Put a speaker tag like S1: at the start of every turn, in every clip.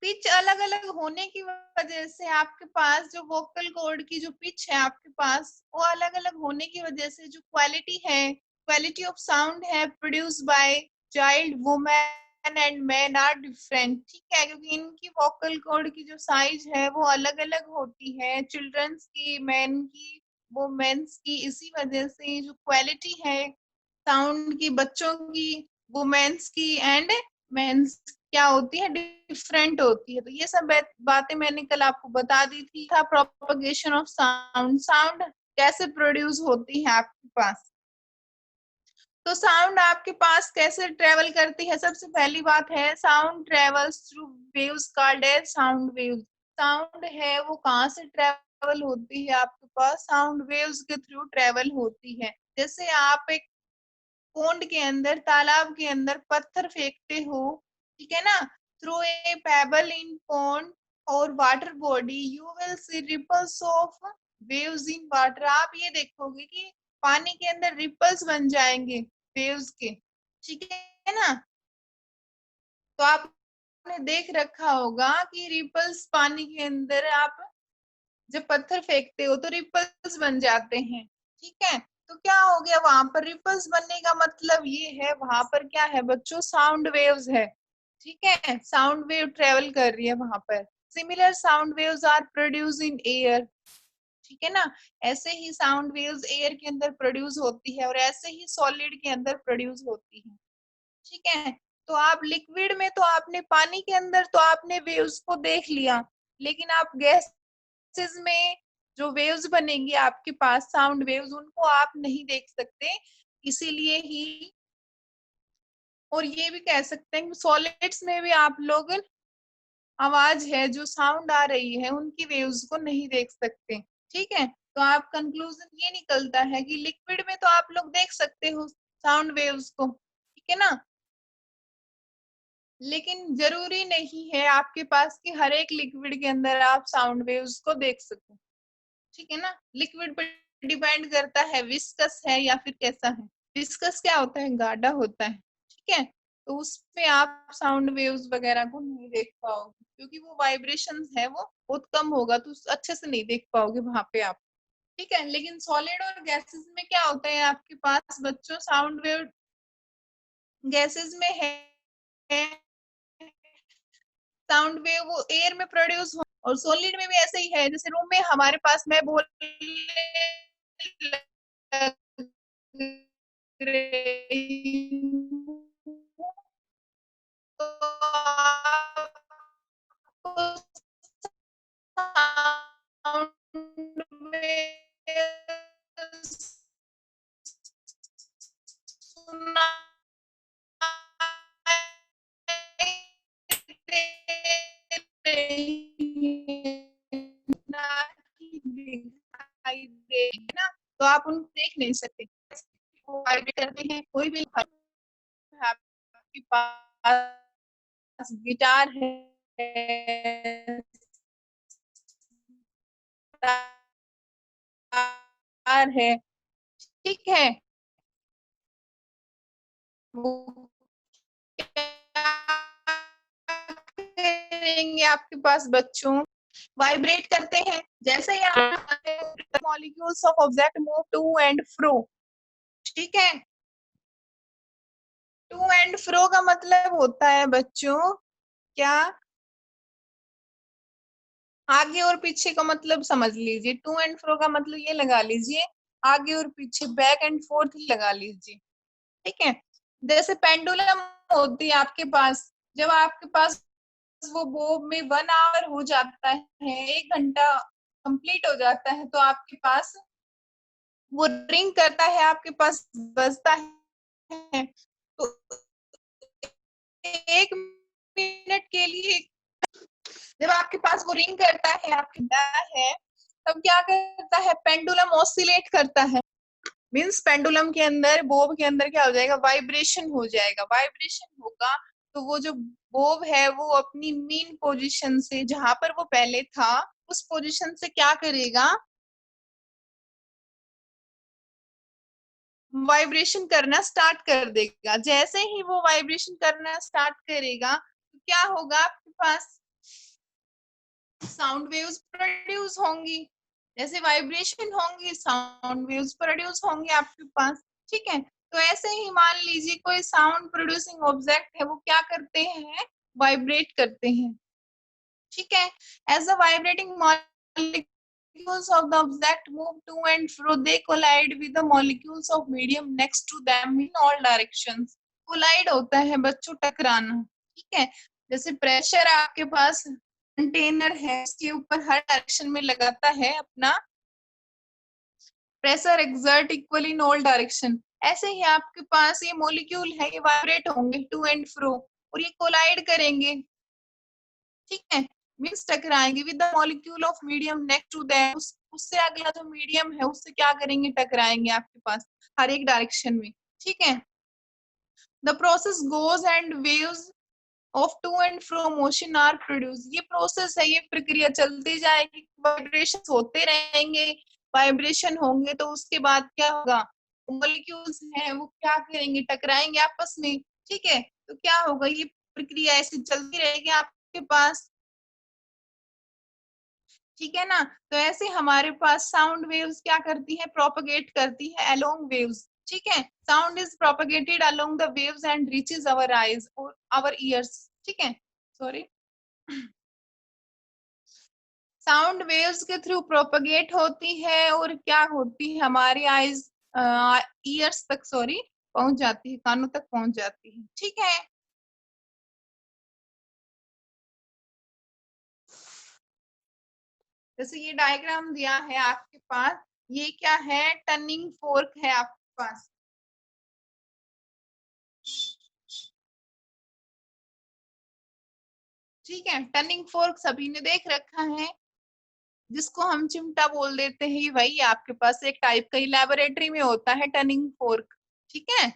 S1: Pitch अलग अलग होने की वजह से आपके पास जो वोकल कॉर्ड की जो पिच है आपके पास वो अलग अलग होने की वजह से जो क्वालिटी है, क्वालिटी ऑफ साउंड है produce by child, women and man are different. ठीक है, क्योंकि इनकी वोकल कॉर्ड की जो साइज है वो अलग अलग होती है, चिल्ड्रंस की, मैन की, वुमेन्स की। इसी वजह से जो क्वालिटी है साउंड की बच्चों की, वुमेन्स की एंड मेंस क्या होती है, डिफरेंट होती है। तो ये सब बातें मैंने कल आपको बता दी थी। था प्रोपगेशन ऑफ साउंड, साउंड कैसे प्रोड्यूस होती है आपके पास। तो साउंड आपके पास कैसे ट्रेवल करती है, सबसे पहली बात है sound travels through waves called as sound waves. Sound है वो कहाँ से ट्रेवल होती है आपके पास, साउंड वेव्स के थ्रू ट्रेवल होती है। जैसे आप एक पोंड के अंदर, तालाब के अंदर पत्थर फेंकते हो, ठीक है ना, throw a pebble in pond और water body, you will see ripples of waves in water. आप ये देखोगे कि पानी के अंदर रिपल्स बन जाएंगे वेव्स के, ठीक है ना। तो आपने देख रखा होगा कि रिपल्स पानी के अंदर आप जब पत्थर फेंकते हो तो रिपल्स बन जाते हैं, ठीक है। तो क्या हो गया, वहां पर रिपल्स बनने का मतलब ये है वहां पर क्या है बच्चों, साउंड वेव्स है, ठीक है, साउंड वेव ट्रेवल कर रही है वहां पर। Similar sound waves are produce in air, ठीक है ना। ऐसे ही साउंड वेव्स एयर के अंदर प्रोड्यूस होती है और ऐसे ही सॉलिड के अंदर प्रोड्यूस होती है, ठीक है। तो आप लिक्विड में, तो आपने पानी के अंदर तो आपने वेव्स को देख लिया, लेकिन आप गैसेस में जो वेव्स बनेंगी आपके पास साउंड वेव्स, उनको आप नहीं देख सकते। इसीलिए ही, और ये भी कह सकते हैं कि सॉलिड्स में भी आप लोग आवाज है जो साउंड आ रही है उनकी वेव्स को नहीं देख सकते, ठीक है। तो आप कंक्लूजन ये निकलता है कि लिक्विड में तो आप लोग देख सकते हो साउंड वेव्स को, ठीक है ना, लेकिन जरूरी नहीं है आपके पास कि हर एक लिक्विड के अंदर आप साउंड वेव्स को देख सको, ठीक है ना। लिक्विड पर डिपेंड करता है विस्कस है या फिर कैसा है। विस्कस क्या होता है, गाढ़ा होता है, ठीक है। तो उसमें आप साउंड वेव्स वगैरह को नहीं देख पाओगे क्योंकि वो वाइब्रेशन है वो बहुत कम होगा, तो अच्छे से नहीं देख पाओगे वहां पे आप, ठीक है। लेकिन सॉलिड और गैसेस में क्या होता है आपके पास बच्चों, साउंड वेव गैसेस में है साउंड वेव वो एयर में प्रोड्यूस हो, और सॉलिड में भी ऐसे ही है। जैसे रूम में हमारे पास मैं बोल रही हूँ, तो साउंड सुना दिखाई दे ना, तो आप उनको देख नहीं सकते। वो वाइब्रेट करते हैं, कोई भी आपके पास गिटार है, गिटार है, ठीक है, वो करेंगे आपके पास बच्चों, वाइब्रेट करते हैं। जैसे ही molecules of object move to and fro, ठीक है। टू एंड फ्रो का मतलब होता है बच्चों क्या, आगे और पीछे का मतलब समझ लीजिए। टू एंड फ्रो का मतलब ये लगा लीजिए, आगे और पीछे, बैक एंड फोर्थ ही लगा लीजिए, ठीक है। जैसे पेंडुलम होती है आपके पास, जब आपके पास वो बोब में 1 आवर हो जाता है, 1 घंटा कंप्लीट हो जाता है, तो आपके पास वो रिंग करता है, आपके पास बजता है। तो 1 मिनट के लिए जब आपके पास वो रिंग करता है, आपका है, तब क्या करता है, पेंडुलम ऑसिलेट करता है। मीन्स पेंडुलम के अंदर, बोब के अंदर क्या हो जाएगा, वाइब्रेशन हो जाएगा। वाइब्रेशन होगा तो वो जो बोब है वो अपनी मीन पोजीशन से, जहां पर वो पहले था, उस पोजीशन से क्या करेगा, वाइब्रेशन करना स्टार्ट कर देगा। जैसे ही वो वाइब्रेशन करना स्टार्ट करेगा तो क्या होगा आपके पास, साउंड वेव्स प्रोड्यूस होंगी, जैसे वाइब्रेशन होंगी साउंड वेव्स प्रोड्यूस होंगे आपके पास। ठीक है, तो ऐसे ही मान लीजिए कोई साउंड प्रोड्यूसिंग ऑब्जेक्ट है, वो क्या करते हैं, वाइब्रेट करते हैं। ठीक है, as the vibrating molecules of the object move to and fro, they collide with the molecules of medium next to them in all directions। Collide होता है बच्चों, टकराना। ठीक है, जैसे प्रेशर आपके पास कंटेनर है, उसके ऊपर हर डायरेक्शन में लगाता है अपना pressure exert equally in all direction, ऐसे ही आपके पास ये मॉलिक्यूल है, ये वाइब्रेट होंगे टू एंड फ्रो और ये कोलाइड करेंगे। ठीक है, मीन्स टकराएंगे with the molecule of medium next to that, उससे अगला जो मीडियम है उससे क्या करेंगे, टकराएंगे आपके पास हर एक डायरेक्शन में। ठीक है, the process goes and waves of to and fro motion are produce, ये प्रोसेस है, ये प्रक्रिया चलती जाएगी, वाइब्रेशन होते रहेंगे, वाइब्रेशन होंगे तो उसके बाद क्या होगा, मॉलिक्यूल्स हैं वो क्या करेंगे, टकराएंगे आपस में। ठीक है, तो क्या होगा, ये प्रक्रिया ऐसे चलती रहेगी आपके पास। ठीक है ना, तो ऐसे हमारे पास साउंड वेव्स क्या करती है, प्रोपगेट करती है अलोंग वेव्स। ठीक है, sound is propagated along the waves and reaches our eyes और आवर ईयर्स। ठीक है, सॉरी, साउंड वेव्स के थ्रू प्रोपगेट होती है और क्या होती है, हमारी आईज ईयर्स तक, सॉरी, पहुंच जाती है, कानों तक पहुंच जाती है। ठीक है, जैसे ये डायग्राम दिया है आपके पास, ये क्या है, टर्निंग फोर्क है आपके पास। ठीक है, टर्निंग फोर्क सभी ने देख रखा है, जिसको हम चिमटा बोल देते हैं, ये वही आपके पास एक टाइप का ही लेबोरेटरी में होता है टर्निंग फोर्क। ठीक है,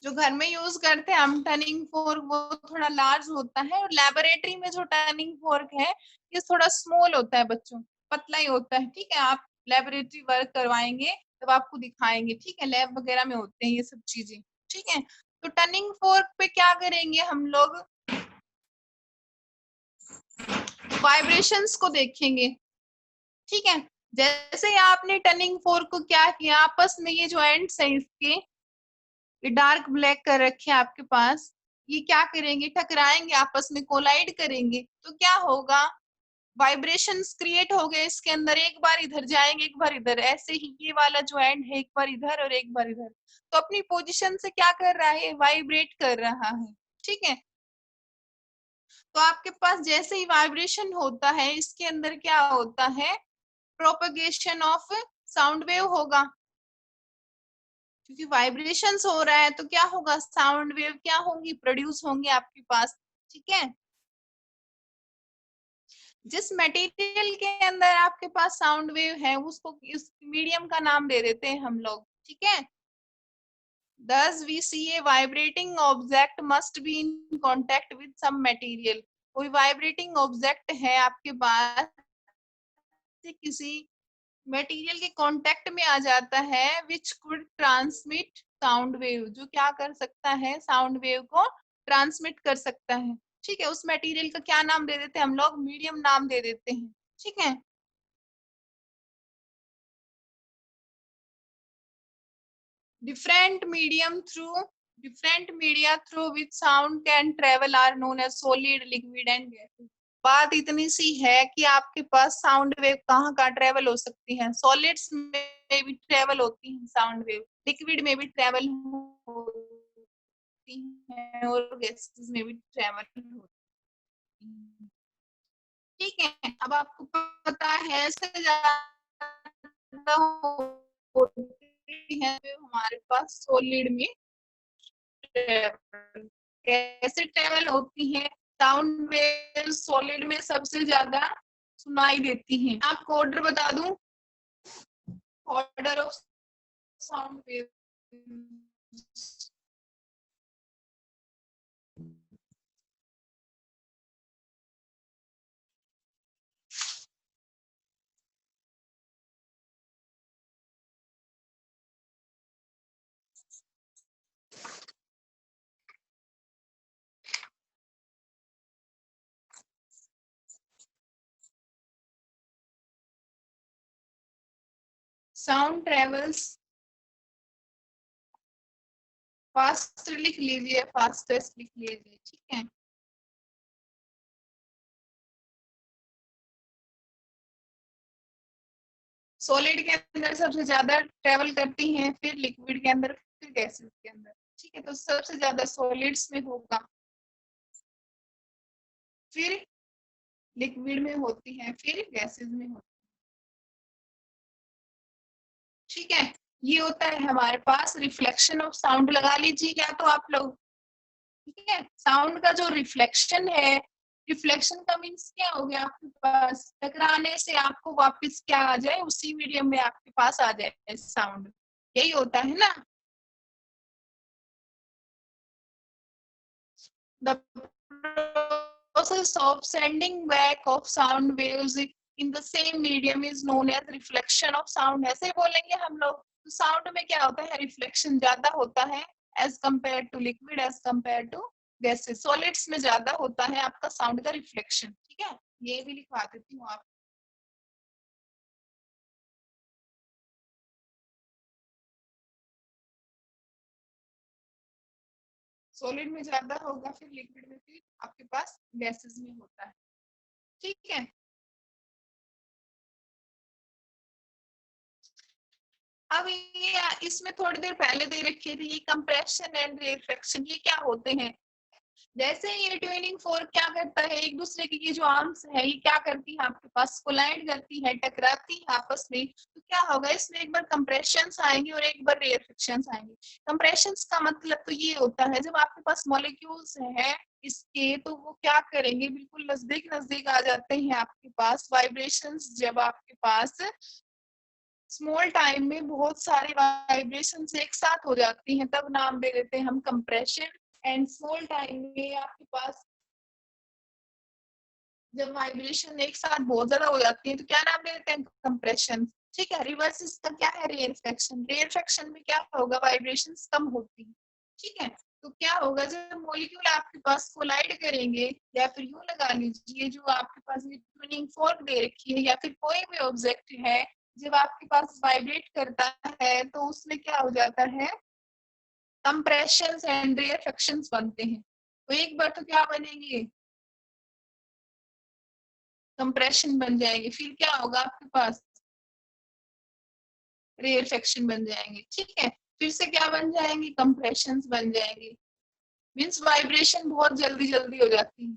S1: जो घर में यूज करते हैं हम टर्निंग फोर्क, वो थोड़ा लार्ज होता है, और लेबोरेटरी में जो टर्निंग फोर्क है ये थोड़ा स्मॉल होता है बच्चों, पतला ही होता है। ठीक है, आप लेबोरेटरी वर्क करवाएंगे तब आपको दिखाएंगे। ठीक है, लैब वगैरह में होते हैं ये सब चीजें। ठीक है, तो टर्निंग फोर्क पे क्या करेंगे हम लोग, वाइब्रेशंस को देखेंगे। ठीक है, जैसे आपने टर्निंग फोर्क को क्या किया, आपस में ये जो एंड्स है इसके, ये डार्क ब्लैक कर रखे हैं आपके पास, ये क्या करेंगे, टकराएंगे आपस में, कोलाइड करेंगे, तो क्या होगा, वाइब्रेशंस क्रिएट हो गए इसके अंदर, एक बार इधर जाएंगे एक बार इधर, ऐसे ही ये वाला जो एंड है एक बार इधर और एक बार इधर, तो अपनी पोजीशन से क्या कर रहा है, वाइब्रेट कर रहा है। ठीक है, तो आपके पास जैसे ही वाइब्रेशन होता है, इसके अंदर क्या होता है, प्रोपगेशन ऑफ साउंड वेव होगा, क्योंकि वाइब्रेशंस हो रहा है तो क्या होगा, साउंड वेव क्या होंगी, प्रोड्यूस होंगे आपके पास। ठीक है, जिस मटेरियल के अंदर आपके पास साउंड वेव है, उसको इस मीडियम का नाम दे देते हैं हम लोग। ठीक है, thus we see a vibrating object must be in contact with some material, कोई वाइब्रेटिंग ऑब्जेक्ट है आपके पास, किसी मटेरियल के कांटेक्ट में आ जाता है, which could transmit sound wave, जो क्या कर सकता है, साउंड वेव को ट्रांसमिट कर सकता है। ठीक है, उस मटेरियल का क्या नाम दे देते हैं हम लोग, मीडियम नाम दे देते हैं। ठीक है, different medium through different media through which sound can travel are known as solid, liquid and gases. बात इतनी सी है कि आपके पास साउंड वेव कहाँ कहाँ ट्रेवल हो सकती है, सॉलिड्स में भी ट्रेवल होती है साउंड वेव, लिक्विड में भी ट्रेवल होती है और गैसेस में भी ट्रेवल होती है। ठीक है, अब आपको पता है ऐसे ज्यादा होती है हमारे पास सॉलिड में ट्रेवल, कैसे ट्रेवल होती है, साउंड वेव सॉलिड में सबसे ज्यादा सुनाई देती हैं। आपको ऑर्डर बता दूं, order of sound wave, sound travels, fast लिख लीजिए, फास्टेस्ट लिख लीजिए, ठीक है। सॉलिड के अंदर सबसे ज्यादा ट्रेवल करती हैं, फिर लिक्विड के अंदर, फिर गैसेस के अंदर, ठीक है। तो सबसे ज्यादा सॉलिड्स में होगा, फिर लिक्विड में होती है, फिर गैसेस में होती है, ठीक है। ये होता है हमारे पास रिफ्लेक्शन ऑफ साउंड, लगा लीजिए क्या तो आप लोग, ठीक है। साउंड का जो रिफ्लेक्शन है, रिफ्लेक्शन का मीन्स क्या हो गया, आपके पास टकराने से आपको वापस क्या आ जाए, उसी मीडियम में आपके पास आ जाए साउंड, यही होता है ना। The process of sending back of sound waves in the same medium is known as reflection of sound. ऐसे बोलेंगे हम लोग। तो साउंड में क्या होता है, रिफ्लेक्शन ज्यादा होता है as compare to liquid, as compare to gases. Solids में ज्यादा होता है आपका साउंड का रिफ्लेक्शन, ठीक है। ये भी लिखवा देती हूँ आप। सॉलिड में ज्यादा होगा, फिर लिक्विड में, फिर आपके पास गैसेस में होता है, ठीक है। अब ये इसमें थोड़ी देर पहले दे रखी थी, ये कंप्रेशन एंड रिफ्लेक्शन, ये क्या होते हैं। जैसे ये ट्यूनिंग फोर्क क्या करता है, एक दूसरे की ये जो आर्म्स है ये क्या करती है, आपके पास कोलाइड करती है, टकराती है आपस में। तो क्या होगा, इसमें एक बार कंप्रेशंस आएंगे और एक बार रिफ्लेक्शंस आएंगे। कंप्रेशंस का मतलब तो ये होता है, जब आपके पास मॉलिक्यूल्स है इसके, तो वो क्या करेंगे, बिल्कुल नजदीक नजदीक आ जाते हैं आपके पास। वाइब्रेशंस जब आपके पास स्मॉल टाइम में बहुत सारी वाइब्रेशंस एक साथ हो जाती हैं, तब नाम दे देते हैं हम कंप्रेशन। एंड स्मॉल टाइम में आपके पास जब वाइब्रेशन एक साथ बहुत ज्यादा हो जाती है, तो क्या नाम दे देते हैं, कंप्रेशन, ठीक है। रिवर्स इसका क्या है, रेयरफेक्शन। रेयरफेक्शन में क्या होगा, वाइब्रेशन कम होती है, ठीक है। तो क्या होगा, जब मॉलिक्यूल आपके पास कोलाइड करेंगे, या फिर यूं लगा लीजिए, जो आपके पास ये ट्यूनिंग फोर्क दे रखी है, या फिर कोई भी ऑब्जेक्ट है, जब आपके पास वाइब्रेट करता है, तो उसमें क्या हो जाता है, कंप्रेशंस एंड रेयरफेक्शंस बनते हैं। तो एक बार तो क्या बनेंगे, कंप्रेशन बन जाएंगे, फिर क्या होगा आपके पास, रेयरफेक्शन बन जाएंगे, ठीक है। फिर से क्या बन जाएंगे, कंप्रेशंस बन जाएंगे। मीन्स वाइब्रेशन बहुत जल्दी जल्दी हो जाती है।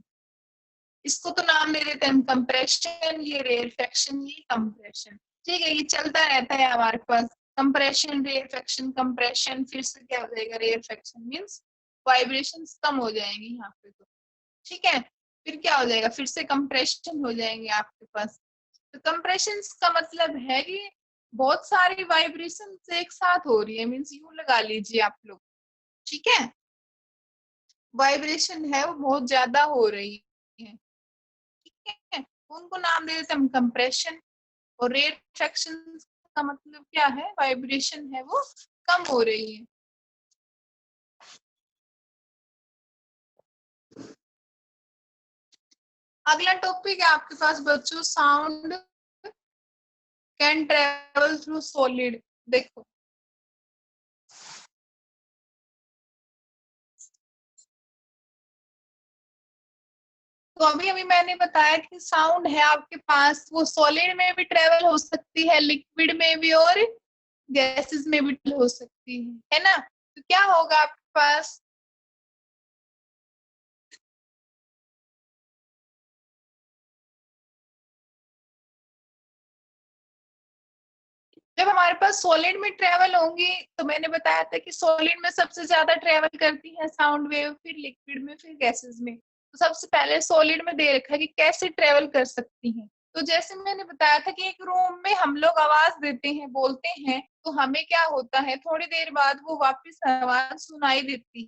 S1: इसको तो नाम दे देते हैं हम कंप्रेशन, ये रेयरफेक्शन, ये कंप्रेशन, ठीक है। ये चलता रहता है हमारे पास, कंप्रेशन रेयरफेक्शन कंप्रेशन, फिर से क्या हो जाएगा, रेयरफेक्शन। मीन्स वाइब्रेशन कम हो जाएंगी यहाँ पे तो, ठीक है। फिर क्या हो जाएगा, फिर से कंप्रेशन हो जाएंगे आपके पास। तो कंप्रेशन का मतलब है कि बहुत सारी वाइब्रेशन एक साथ हो रही है, मीन्स यू लगा लीजिए आप लोग, ठीक है। वाइब्रेशन है वो बहुत ज्यादा हो रही है, ठीक है। उनको नाम दे देते हम कंप्रेशन। और रेट्रैक्शन का मतलब क्या है, वाइब्रेशन है वो कम हो रही है। अगला टॉपिक है आपके पास बच्चों, sound can travel through solid. देखो, तो अभी अभी मैंने बताया कि साउंड है आपके पास, वो सॉलिड में भी ट्रेवल हो सकती है, लिक्विड में भी, और गैसेस में भी हो सकती है ना। तो क्या होगा आपके पास, जब हमारे पास सॉलिड में ट्रेवल होंगी, तो मैंने बताया था कि सॉलिड में सबसे ज्यादा ट्रेवल करती है साउंड वेव, फिर लिक्विड में, फिर गैसेस में। तो सबसे पहले सॉलिड में दे रखा है कि कैसे ट्रेवल कर सकती हैं। तो जैसे मैंने बताया था कि एक रूम में हम लोग आवाज देते हैं, बोलते हैं, तो हमें क्या होता है, थोड़ी देर बाद वो वापस आवाज सुनाई देती